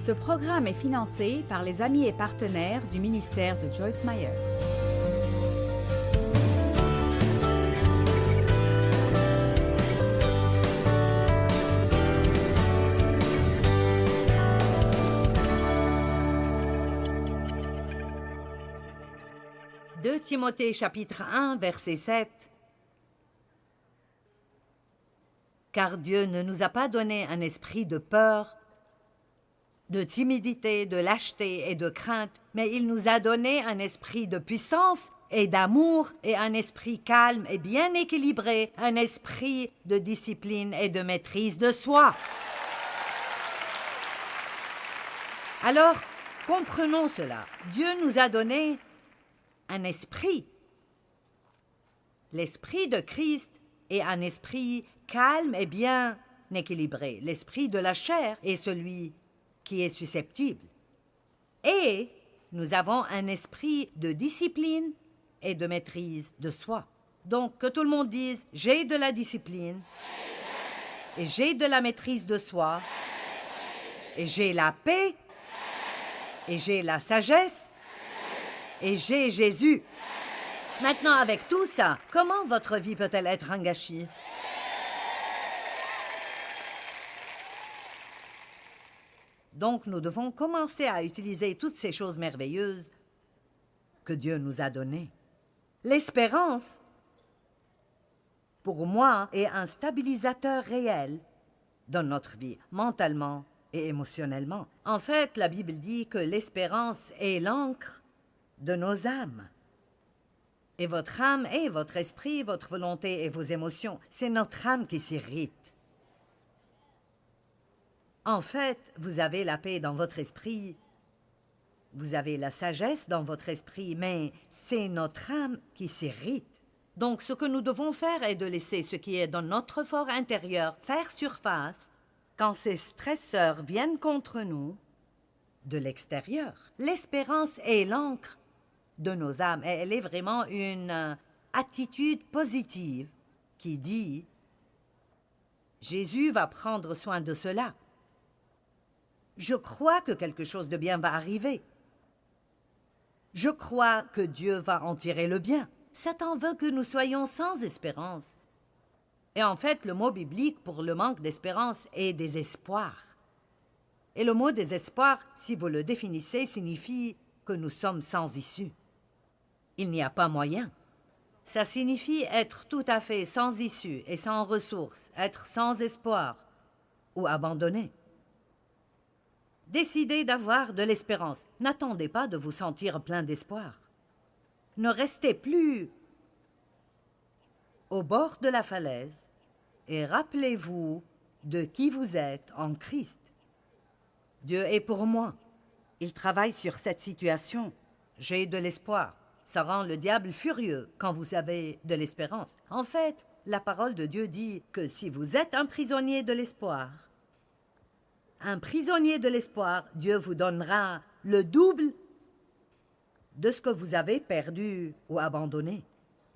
Ce programme est financé par les amis et partenaires du ministère de Joyce Meyer. « 2 Timothée chapitre 1, verset 7. Car Dieu ne nous a pas donné un esprit de peur, de timidité, de lâcheté et de crainte, mais il nous a donné un esprit de puissance et d'amour et un esprit calme et bien équilibré, un esprit de discipline et de maîtrise de soi. » Alors, comprenons cela. Dieu nous a donné un esprit. L'esprit de Christ est un esprit calme et bien équilibré. L'esprit de la chair est celui qui est susceptible. Et nous avons un esprit de discipline et de maîtrise de soi. Donc, que tout le monde dise « j'ai de la discipline et j'ai de la maîtrise de soi et j'ai la paix et j'ai la sagesse et j'ai Jésus. » Maintenant, avec tout ça, comment votre vie peut-elle être engagée? Donc, nous devons commencer à utiliser toutes ces choses merveilleuses que Dieu nous a données. L'espérance, pour moi, est un stabilisateur réel dans notre vie, mentalement et émotionnellement. En fait, la Bible dit que l'espérance est l'encre de nos âmes. Et votre âme est votre esprit, votre volonté et vos émotions. C'est notre âme qui s'irrite. En fait, vous avez la paix dans votre esprit, vous avez la sagesse dans votre esprit, mais c'est notre âme qui s'irrite. Donc, ce que nous devons faire est de laisser ce qui est dans notre fort intérieur faire surface quand ces stresseurs viennent contre nous de l'extérieur. L'espérance est l'encre de nos âmes et elle est vraiment une attitude positive qui dit « Jésus va prendre soin de cela. Je crois que quelque chose de bien va arriver. Je crois que Dieu va en tirer le bien. » Satan veut que nous soyons sans espérance. Et en fait, le mot biblique pour le manque d'espérance est désespoir. Et le mot désespoir, si vous le définissez, signifie que nous sommes sans issue. Il n'y a pas moyen. Ça signifie être tout à fait sans issue et sans ressources, être sans espoir ou abandonné. Décidez d'avoir de l'espérance. N'attendez pas de vous sentir plein d'espoir. Ne restez plus au bord de la falaise et rappelez-vous de qui vous êtes en Christ. Dieu est pour moi. Il travaille sur cette situation. J'ai de l'espoir. Ça rend le diable furieux quand vous avez de l'espérance. En fait, la parole de Dieu dit que si vous êtes un prisonnier de l'espoir, Dieu vous donnera le double de ce que vous avez perdu ou abandonné.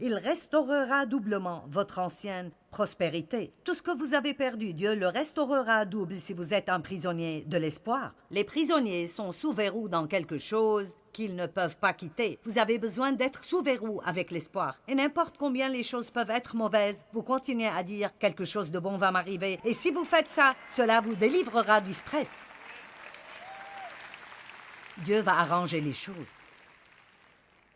Il restaurera doublement votre ancienne prospérité. Tout ce que vous avez perdu, Dieu le restaurera double si vous êtes un prisonnier de l'espoir. Les prisonniers sont sous verrou dans quelque chose qu'ils ne peuvent pas quitter. Vous avez besoin d'être sous verrou avec l'espoir. Et n'importe combien les choses peuvent être mauvaises, vous continuez à dire « quelque chose de bon va m'arriver ». Et si vous faites ça, cela vous délivrera du stress. Dieu va arranger les choses.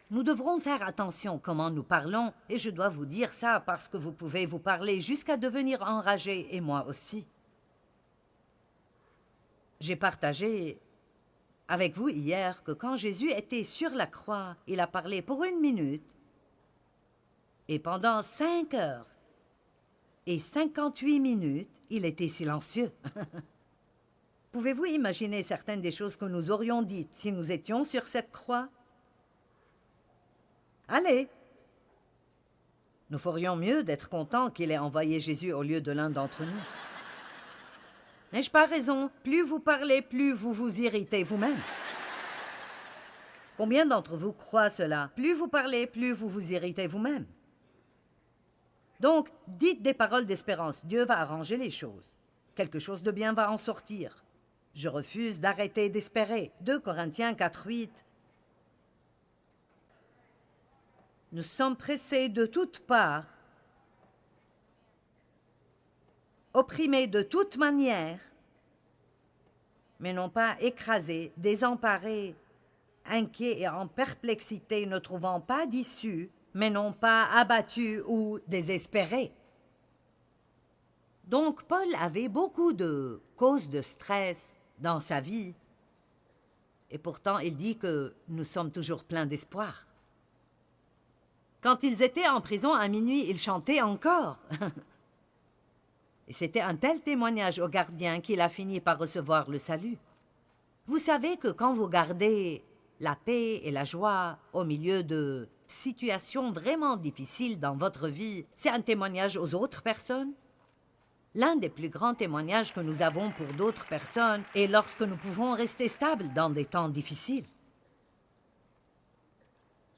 Nous devrons faire attention comment nous parlons, et je dois vous dire ça parce que vous pouvez vous parler jusqu'à devenir enragé, et moi aussi. J'ai partagé avec vous hier que quand Jésus était sur la croix, il a parlé pour 1 minute, et pendant 5 heures et 58 minutes, il était silencieux. Pouvez-vous imaginer certaines des choses que nous aurions dites si nous étions sur cette croix? Allez! Nous ferions mieux d'être contents qu'il ait envoyé Jésus au lieu de l'un d'entre nous. N'ai-je pas raison? Plus vous parlez, plus vous vous irritez vous-même. Combien d'entre vous croient cela? Plus vous parlez, plus vous vous irritez vous-même. Donc, dites des paroles d'espérance. Dieu va arranger les choses. Quelque chose de bien va en sortir. Je refuse d'arrêter d'espérer. 2 Corinthiens 4:8. Nous sommes pressés de toutes parts, opprimés de toute manière, mais non pas écrasés, désemparés, inquiets et en perplexité, ne trouvant pas d'issue, mais non pas abattus ou désespérés. Donc Paul avait beaucoup de causes de stress dans sa vie, et pourtant il dit que nous sommes toujours pleins d'espoir. Quand ils étaient en prison à minuit, ils chantaient encore. Et c'était un tel témoignage au gardien qu'il a fini par recevoir le salut. Vous savez que quand vous gardez la paix et la joie au milieu de situations vraiment difficiles dans votre vie, c'est un témoignage aux autres personnes. L'un des plus grands témoignages que nous avons pour d'autres personnes est lorsque nous pouvons rester stables dans des temps difficiles.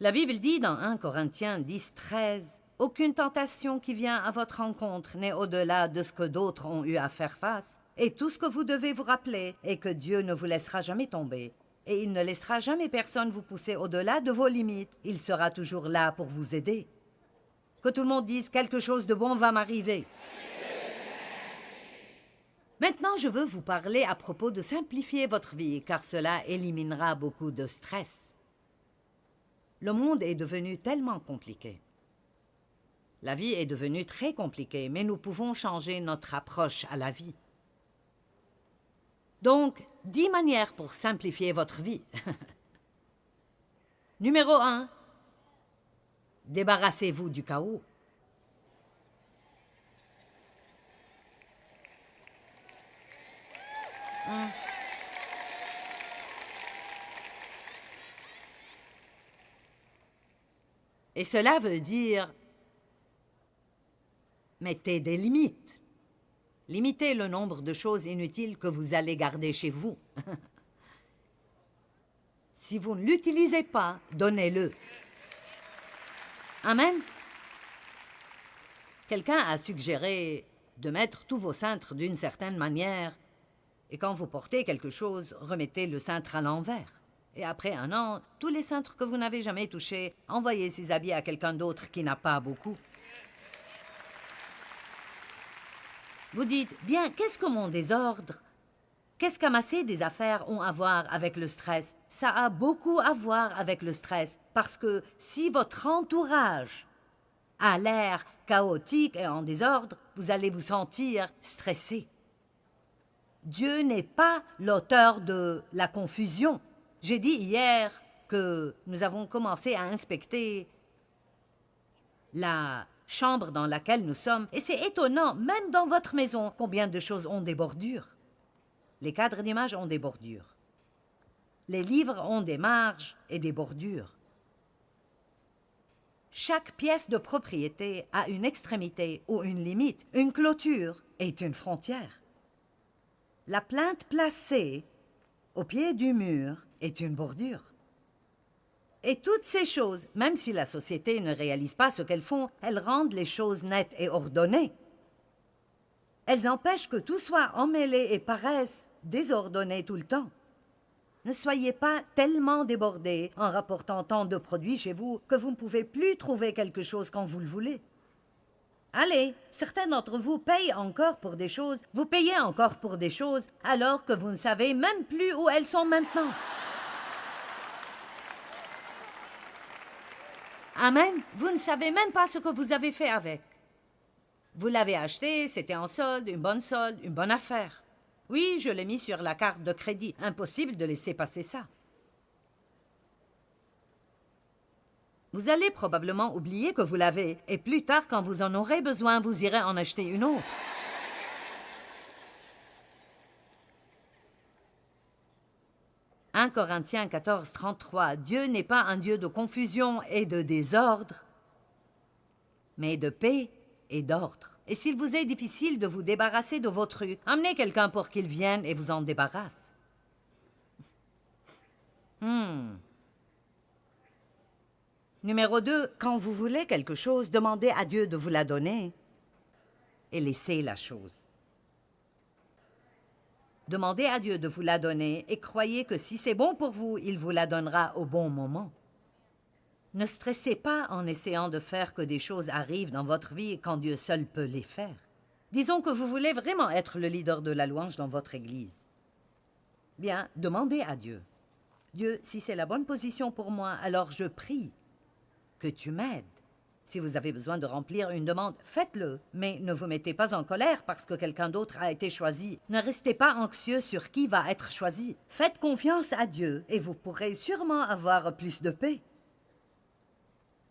La Bible dit dans 1 Corinthiens 10:13, « Aucune tentation qui vient à votre rencontre n'est au-delà de ce que d'autres ont eu à faire face. Et tout ce que vous devez vous rappeler est que Dieu ne vous laissera jamais tomber. Et il ne laissera jamais personne vous pousser au-delà de vos limites. Il sera toujours là pour vous aider. » Que tout le monde dise « Quelque chose de bon va m'arriver ». Maintenant, je veux vous parler à propos de simplifier votre vie, car cela éliminera beaucoup de stress. Le monde est devenu tellement compliqué. La vie est devenue très compliquée, mais nous pouvons changer notre approche à la vie. Donc, 10 manières pour simplifier votre vie. Numéro 1. Débarrassez-vous du chaos. Et cela veut dire mettez des limites. Limitez le nombre de choses inutiles que vous allez garder chez vous. Si vous ne l'utilisez pas, donnez-le. Amen. Quelqu'un a suggéré de mettre tous vos cintres d'une certaine manière, et quand vous portez quelque chose, remettez le cintre à l'envers. Et après 1 an, tous les cintres que vous n'avez jamais touchés, envoyez ces habits à quelqu'un d'autre qui n'a pas beaucoup. Vous dites, bien, qu'est-ce que mon désordre? Qu'est-ce qu'amasser des affaires ont à voir avec le stress? Ça a beaucoup à voir avec le stress, parce que si votre entourage a l'air chaotique et en désordre, vous allez vous sentir stressé. Dieu n'est pas l'auteur de la confusion. J'ai dit hier que nous avons commencé à inspecter la chambre dans laquelle nous sommes, et c'est étonnant, même dans votre maison, combien de choses ont des bordures. Les cadres d'images ont des bordures. Les livres ont des marges et des bordures. Chaque pièce de propriété a une extrémité ou une limite. Une clôture est une frontière. La plinthe placée au pied du mur est une bordure. Et toutes ces choses, même si la société ne réalise pas ce qu'elles font, elles rendent les choses nettes et ordonnées. Elles empêchent que tout soit emmêlé et paraisse désordonné tout le temps. Ne soyez pas tellement débordés en rapportant tant de produits chez vous que vous ne pouvez plus trouver quelque chose quand vous le voulez. Allez, certains d'entre vous payent encore pour des choses, vous payez encore pour des choses, alors que vous ne savez même plus où elles sont maintenant. Amen. Vous ne savez même pas ce que vous avez fait avec. Vous l'avez acheté, c'était en solde, une bonne affaire. Oui, je l'ai mis sur la carte de crédit. Impossible de laisser passer ça. Vous allez probablement oublier que vous l'avez, et plus tard, quand vous en aurez besoin, vous irez en acheter une autre. « 1 Corinthiens 14:33 Dieu n'est pas un Dieu de confusion et de désordre, mais de paix et d'ordre. Et s'il vous est difficile de vous débarrasser de vos trucs, amenez quelqu'un pour qu'il vienne et vous en débarrasse. Numéro 2, quand vous voulez quelque chose, demandez à Dieu de vous la donner et laissez la chose. Demandez à Dieu de vous la donner et croyez que si c'est bon pour vous, il vous la donnera au bon moment. Ne stressez pas en essayant de faire que des choses arrivent dans votre vie quand Dieu seul peut les faire. Disons que vous voulez vraiment être le leader de la louange dans votre église. Bien, demandez à Dieu. Dieu, si c'est la bonne position pour moi, alors je prie que tu m'aides. Si vous avez besoin de remplir une demande, faites-le, mais ne vous mettez pas en colère parce que quelqu'un d'autre a été choisi. Ne restez pas anxieux sur qui va être choisi. Faites confiance à Dieu et vous pourrez sûrement avoir plus de paix.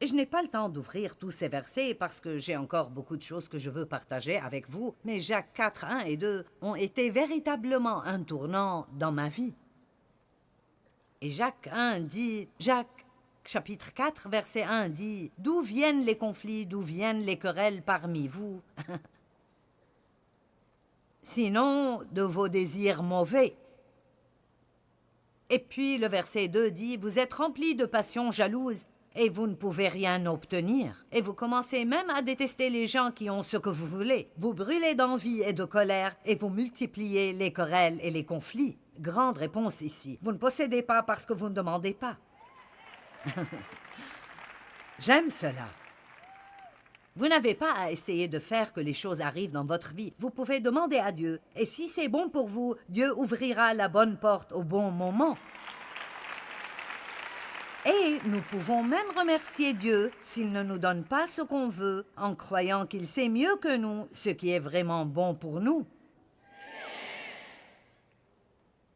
Et je n'ai pas le temps d'ouvrir tous ces versets parce que j'ai encore beaucoup de choses que je veux partager avec vous, mais Jacques 4, 1 et 2 ont été véritablement un tournant dans ma vie. Et Jacques chapitre 4, verset 1 dit « D'où viennent les conflits, d'où viennent les querelles parmi vous? Sinon, de vos désirs mauvais. » Et puis le verset 2 dit « Vous êtes remplis de passions jalouses et vous ne pouvez rien obtenir. Et vous commencez même à détester les gens qui ont ce que vous voulez. Vous brûlez d'envie et de colère et vous multipliez les querelles et les conflits. » Grande réponse ici. Vous ne possédez pas parce que vous ne demandez pas. J'aime cela. Vous n'avez pas à essayer de faire que les choses arrivent dans votre vie. Vous pouvez demander à Dieu. Et si c'est bon pour vous, Dieu ouvrira la bonne porte au bon moment. Et nous pouvons même remercier Dieu s'il ne nous donne pas ce qu'on veut, en croyant qu'il sait mieux que nous ce qui est vraiment bon pour nous.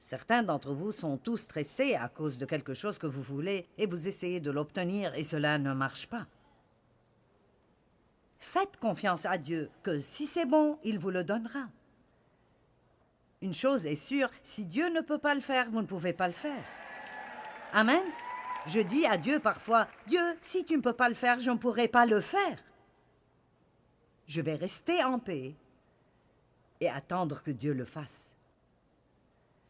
Certains d'entre vous sont tous stressés à cause de quelque chose que vous voulez et vous essayez de l'obtenir et cela ne marche pas. Faites confiance à Dieu que si c'est bon, il vous le donnera. Une chose est sûre, si Dieu ne peut pas le faire, vous ne pouvez pas le faire. Amen. Je dis à Dieu parfois, « Dieu, si tu ne peux pas le faire, je ne pourrai pas le faire. » Je vais rester en paix et attendre que Dieu le fasse.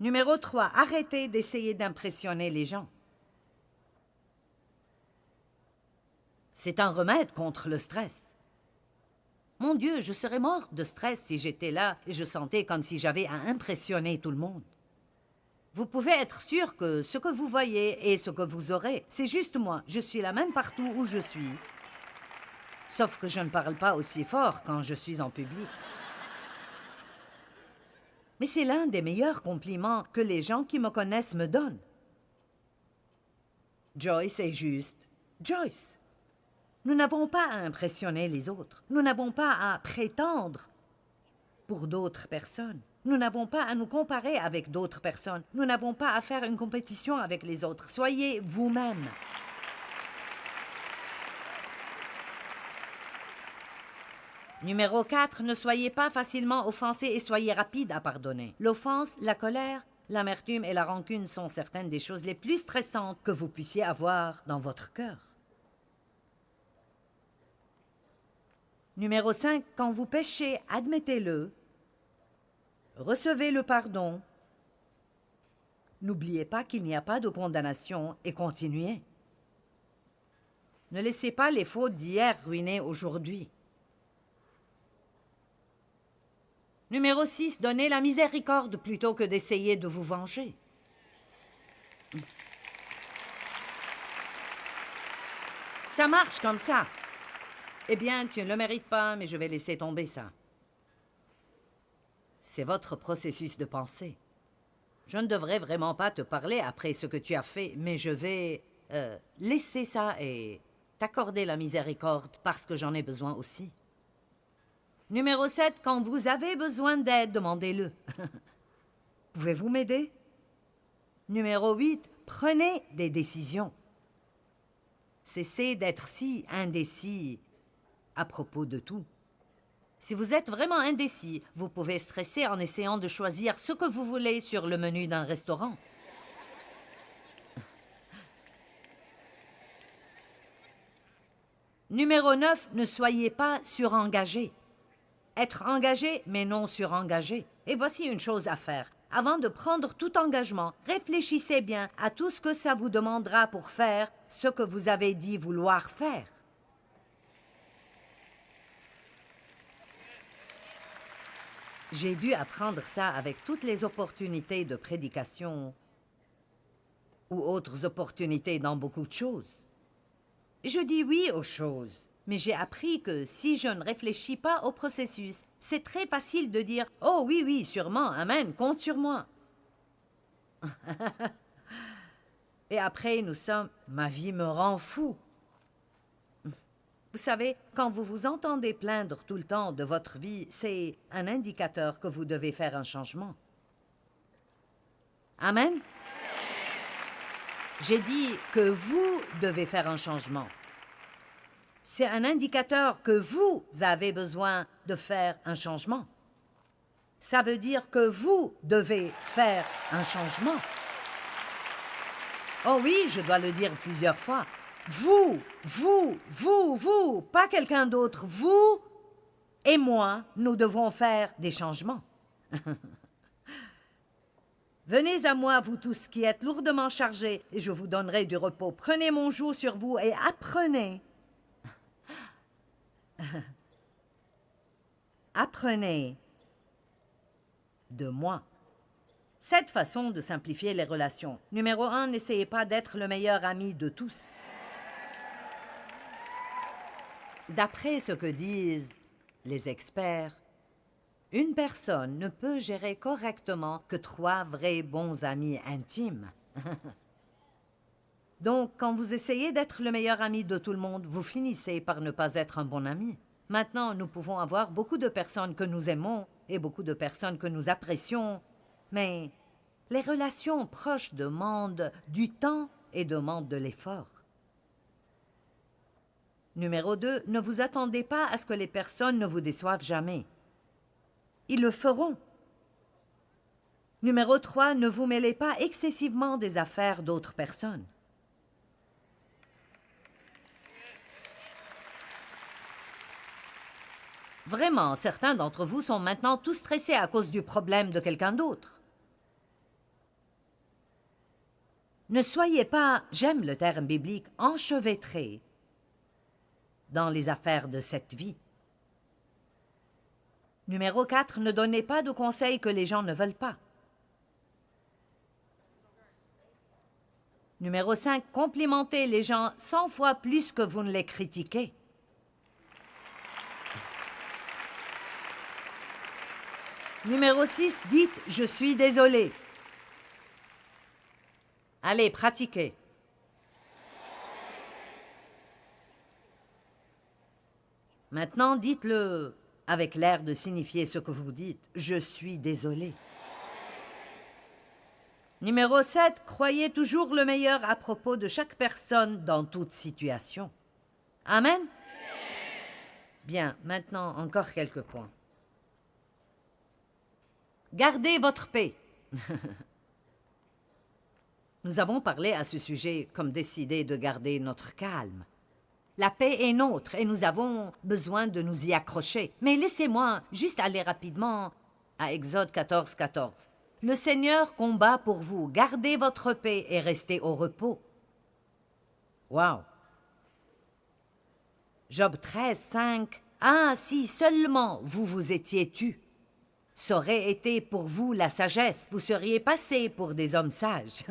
Numéro 3, arrêtez d'essayer d'impressionner les gens. C'est un remède contre le stress. Mon Dieu, je serais morte de stress si j'étais là et je sentais comme si j'avais à impressionner tout le monde. Vous pouvez être sûr que ce que vous voyez et ce que vous aurez, c'est juste moi. Je suis la même partout où je suis. Sauf que je ne parle pas aussi fort quand je suis en public. Mais c'est l'un des meilleurs compliments que les gens qui me connaissent me donnent. Joyce est juste Joyce. Nous n'avons pas à impressionner les autres. Nous n'avons pas à prétendre pour d'autres personnes. Nous n'avons pas à nous comparer avec d'autres personnes. Nous n'avons pas à faire une compétition avec les autres. Soyez vous-même. Numéro 4, ne soyez pas facilement offensés et soyez rapides à pardonner. L'offense, la colère, l'amertume et la rancune sont certaines des choses les plus stressantes que vous puissiez avoir dans votre cœur. Numéro 5, quand vous péchez, admettez-le. Recevez le pardon. N'oubliez pas qu'il n'y a pas de condamnation et continuez. Ne laissez pas les fautes d'hier ruiner aujourd'hui. Numéro 6, donnez la miséricorde plutôt que d'essayer de vous venger. Ça marche comme ça. Eh bien, tu ne le mérites pas, mais je vais laisser tomber ça. C'est votre processus de pensée. Je ne devrais vraiment pas te parler après ce que tu as fait, mais je vais laisser ça et t'accorder la miséricorde parce que j'en ai besoin aussi. Numéro 7, quand vous avez besoin d'aide, demandez-le. Pouvez-vous m'aider? Numéro 8, prenez des décisions. Cessez d'être si indécis à propos de tout. Si vous êtes vraiment indécis, vous pouvez stresser en essayant de choisir ce que vous voulez sur le menu d'un restaurant. Numéro 9, ne soyez pas surengagé. Être engagé, mais non surengagé. Et voici une chose à faire. Avant de prendre tout engagement, réfléchissez bien à tout ce que ça vous demandera pour faire ce que vous avez dit vouloir faire. J'ai dû apprendre ça avec toutes les opportunités de prédication ou autres opportunités dans beaucoup de choses. Je dis oui aux choses, mais j'ai appris que si je ne réfléchis pas au processus, c'est très facile de dire « Oh oui, oui, sûrement, amen, compte sur moi. » Et après, nous sommes « Ma vie me rend fou. » Vous savez, quand vous vous entendez plaindre tout le temps de votre vie, c'est un indicateur que vous devez faire un changement. Amen? J'ai dit que vous devez faire un changement. C'est un indicateur que vous avez besoin de faire un changement. Ça veut dire que vous devez faire un changement. Oh oui, je dois le dire plusieurs fois. Vous, pas quelqu'un d'autre. Vous et moi, nous devons faire des changements. Venez à moi, vous tous qui êtes lourdement chargés, et je vous donnerai du repos. Prenez mon joug sur vous et apprenez. Apprenez de moi. Cette façon de simplifier les relations. Numéro 1, n'essayez pas d'être le meilleur ami de tous. D'après ce que disent les experts, une personne ne peut gérer correctement que 3 vrais bons amis intimes. Donc, quand vous essayez d'être le meilleur ami de tout le monde, vous finissez par ne pas être un bon ami. Maintenant, nous pouvons avoir beaucoup de personnes que nous aimons et beaucoup de personnes que nous apprécions, mais les relations proches demandent du temps et demandent de l'effort. Numéro 2, ne vous attendez pas à ce que les personnes ne vous déçoivent jamais. Ils le feront. Numéro 3, ne vous mêlez pas excessivement des affaires d'autres personnes. Vraiment, certains d'entre vous sont maintenant tous stressés à cause du problème de quelqu'un d'autre. Ne soyez pas, j'aime le terme biblique, enchevêtrés dans les affaires de cette vie. Numéro 4, ne donnez pas de conseils que les gens ne veulent pas. Numéro 5, complimentez les gens 100 fois plus que vous ne les critiquez. Numéro 6, dites « Je suis désolé ». Allez, pratiquez. Maintenant, dites-le avec l'air de signifier ce que vous dites. Je suis désolé. Numéro 7, croyez toujours le meilleur à propos de chaque personne dans toute situation. Amen? Bien, maintenant, encore quelques points. Gardez votre paix. Nous avons parlé à ce sujet comme décider de garder notre calme. La paix est nôtre et nous avons besoin de nous y accrocher. Mais laissez-moi juste aller rapidement à Exode 14, 14. Le Seigneur combat pour vous. Gardez votre paix et restez au repos. Wow! Job 13, 5. Ah, si seulement vous vous étiez tus. Ça aurait été pour vous la sagesse. Vous seriez passés pour des hommes sages.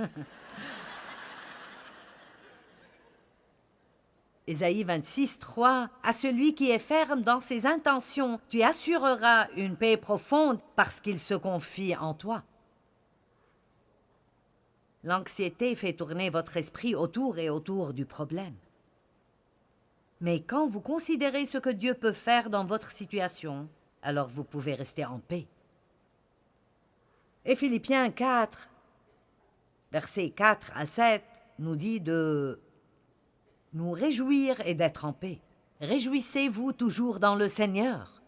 Ésaïe 26, 3. À celui qui est ferme dans ses intentions, tu assureras une paix profonde parce qu'il se confie en toi. L'anxiété fait tourner votre esprit autour et autour du problème. Mais quand vous considérez ce que Dieu peut faire dans votre situation, alors vous pouvez rester en paix. Et Philippiens 4, versets 4 à 7, nous dit de nous réjouir et d'être en paix. Réjouissez-vous toujours dans le Seigneur.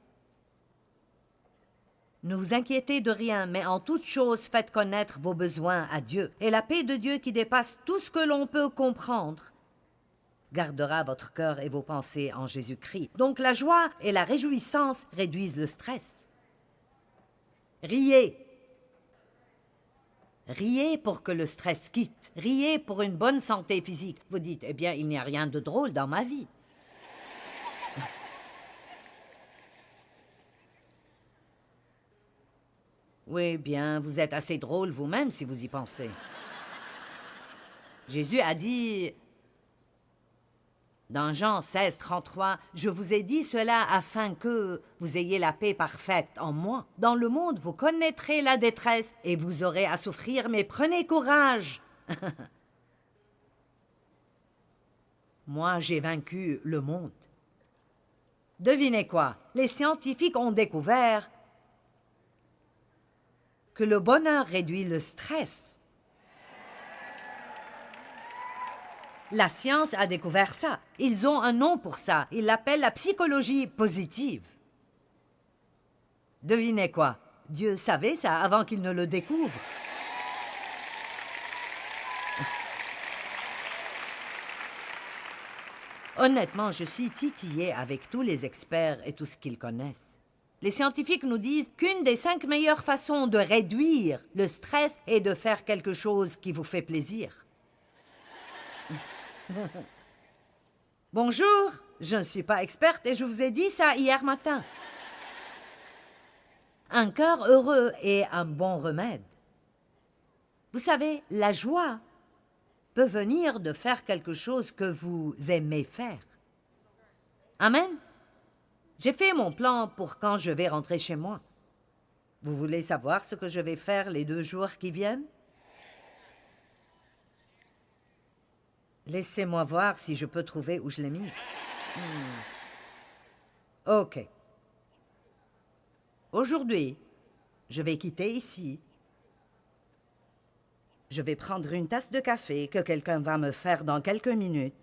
Ne vous inquiétez de rien, mais en toute chose faites connaître vos besoins à Dieu. Et la paix de Dieu qui dépasse tout ce que l'on peut comprendre gardera votre cœur et vos pensées en Jésus-Christ. Donc la joie et la réjouissance réduisent le stress. Riez. Riez pour que le stress quitte. Riez pour une bonne santé physique. Vous dites, eh bien, il n'y a rien de drôle dans ma vie. Oui, bien, vous êtes assez drôle vous-même si vous y pensez. Jésus a dit, dans Jean 16, 33, « Je vous ai dit cela afin que vous ayez la paix parfaite en moi. Dans le monde, vous connaîtrez la détresse et vous aurez à souffrir, mais prenez courage. » Moi, j'ai vaincu le monde. Devinez quoi? Les scientifiques ont découvert que le bonheur réduit le stress. La science a découvert ça. Ils ont un nom pour ça. Ils l'appellent la psychologie positive. Devinez quoi? Dieu savait ça avant qu'il ne le découvre. Honnêtement, je suis titillée avec tous les experts et tout ce qu'ils connaissent. Les scientifiques nous disent qu'une des 5 meilleures façons de réduire le stress est de faire quelque chose qui vous fait plaisir. Bonjour, je ne suis pas experte et je vous ai dit ça hier matin. Un cœur heureux est un bon remède. Vous savez, la joie peut venir de faire quelque chose que vous aimez faire. Amen. J'ai fait mon plan pour quand je vais rentrer chez moi. Vous voulez savoir ce que je vais faire les 2 jours qui viennent? Laissez-moi voir si je peux trouver où je l'ai mise. OK. Aujourd'hui, je vais quitter ici. Je vais prendre une tasse de café que quelqu'un va me faire dans quelques minutes.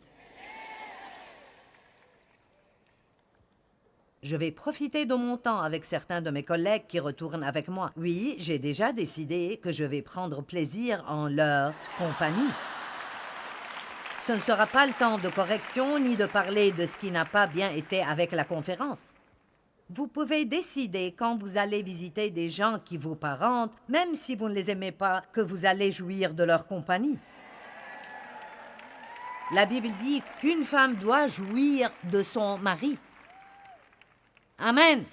Je vais profiter de mon temps avec certains de mes collègues qui retournent avec moi. Oui, j'ai déjà décidé que je vais prendre plaisir en leur compagnie. Ce ne sera pas le temps de correction ni de parler de ce qui n'a pas bien été avec la conférence. Vous pouvez décider quand vous allez visiter des gens qui vous parentent, même si vous ne les aimez pas, que vous allez jouir de leur compagnie. La Bible dit qu'une femme doit jouir de son mari. Amen.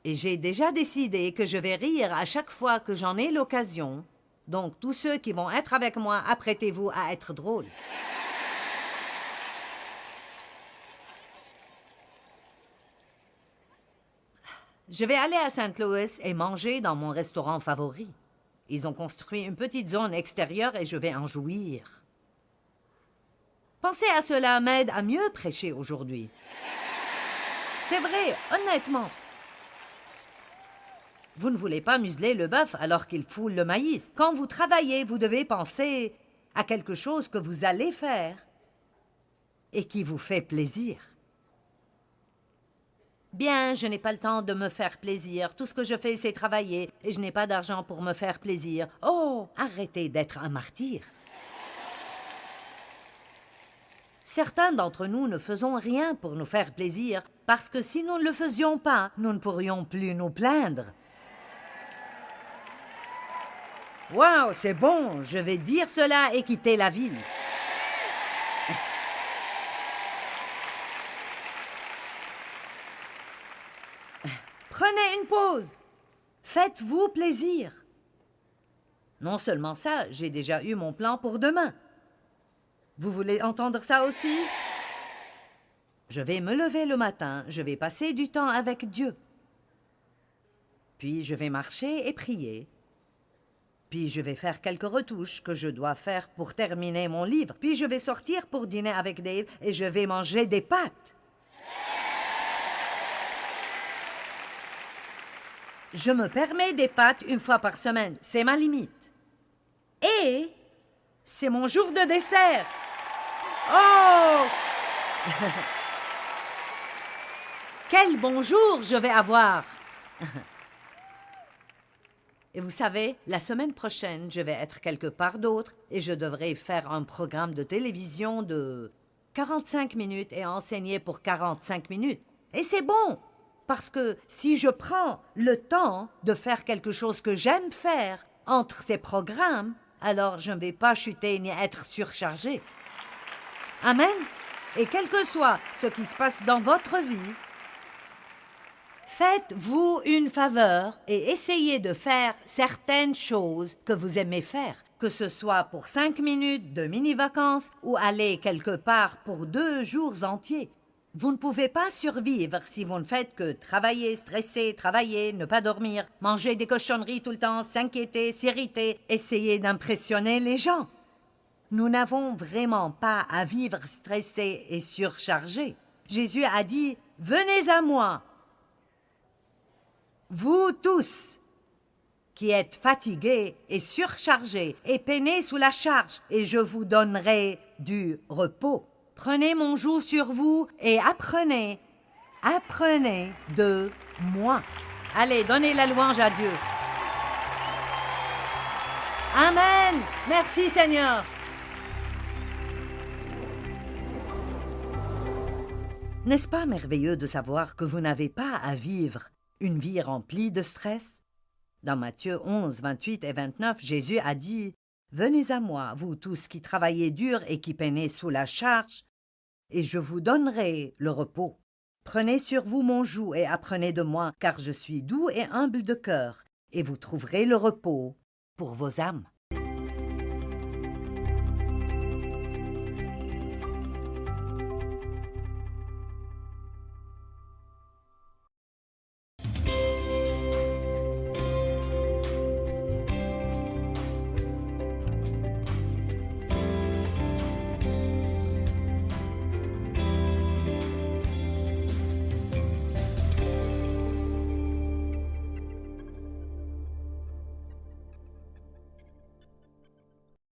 Et j'ai déjà décidé que je vais rire à chaque fois que j'en ai l'occasion. Donc, tous ceux qui vont être avec moi, apprêtez-vous à être drôles. Je vais aller à St. Louis et manger dans mon restaurant favori. Ils ont construit une petite zone extérieure et je vais en jouir. Penser à cela m'aide à mieux prêcher aujourd'hui. C'est vrai, honnêtement. Vous ne voulez pas museler le bœuf alors qu'il foule le maïs. Quand vous travaillez, vous devez penser à quelque chose que vous allez faire et qui vous fait plaisir. Bien, je n'ai pas le temps de me faire plaisir. Tout ce que je fais, c'est travailler et je n'ai pas d'argent pour me faire plaisir. Oh, arrêtez d'être un martyr. Certains d'entre nous ne faisons rien pour nous faire plaisir parce que si nous ne le faisions pas, nous ne pourrions plus nous plaindre. Wow, c'est bon, je vais dire cela et quitter la ville. Prenez une pause. Faites-vous plaisir. Non seulement ça, j'ai déjà eu mon plan pour demain. Vous voulez entendre ça aussi? Je vais me lever le matin, je vais passer du temps avec Dieu. Puis je vais marcher et prier. Puis je vais faire quelques retouches que je dois faire pour terminer mon livre. Puis je vais sortir pour dîner avec Dave et je vais manger des pâtes. Je me permets des pâtes 1 fois par semaine. C'est ma limite. Et c'est mon jour de dessert. Oh! Quel bon jour je vais avoir! Et vous savez, la semaine prochaine, je vais être quelque part d'autre et je devrais faire un programme de télévision de 45 minutes et enseigner pour 45 minutes. Et c'est bon! Parce que si je prends le temps de faire quelque chose que j'aime faire entre ces programmes, alors je ne vais pas chuter ni être surchargé. Amen. Et quel que soit ce qui se passe dans votre vie, Faites-vous une faveur et essayez de faire certaines choses que vous aimez faire, que ce soit pour 5 minutes de mini-vacances ou aller quelque part pour 2 jours entiers. Vous ne pouvez pas survivre si vous ne faites que travailler, stresser, travailler, ne pas dormir, manger des cochonneries tout le temps, s'inquiéter, s'irriter, essayer d'impressionner les gens. Nous n'avons vraiment pas à vivre stressés et surchargés. Jésus a dit « Venez à moi ». Vous tous qui êtes fatigués et surchargés et peinez sous la charge, et je vous donnerai du repos. Prenez mon joug sur vous et apprenez de moi. Allez, donnez la louange à Dieu. Amen. Merci Seigneur. N'est-ce pas merveilleux de savoir que vous n'avez pas à vivre une vie remplie de stress? Dans Matthieu 11, 28 et 29, Jésus a dit « Venez à moi, vous tous qui travaillez dur et qui peinez sous la charge, et je vous donnerai le repos. Prenez sur vous mon joug et apprenez de moi, car je suis doux et humble de cœur, et vous trouverez le repos pour vos âmes. »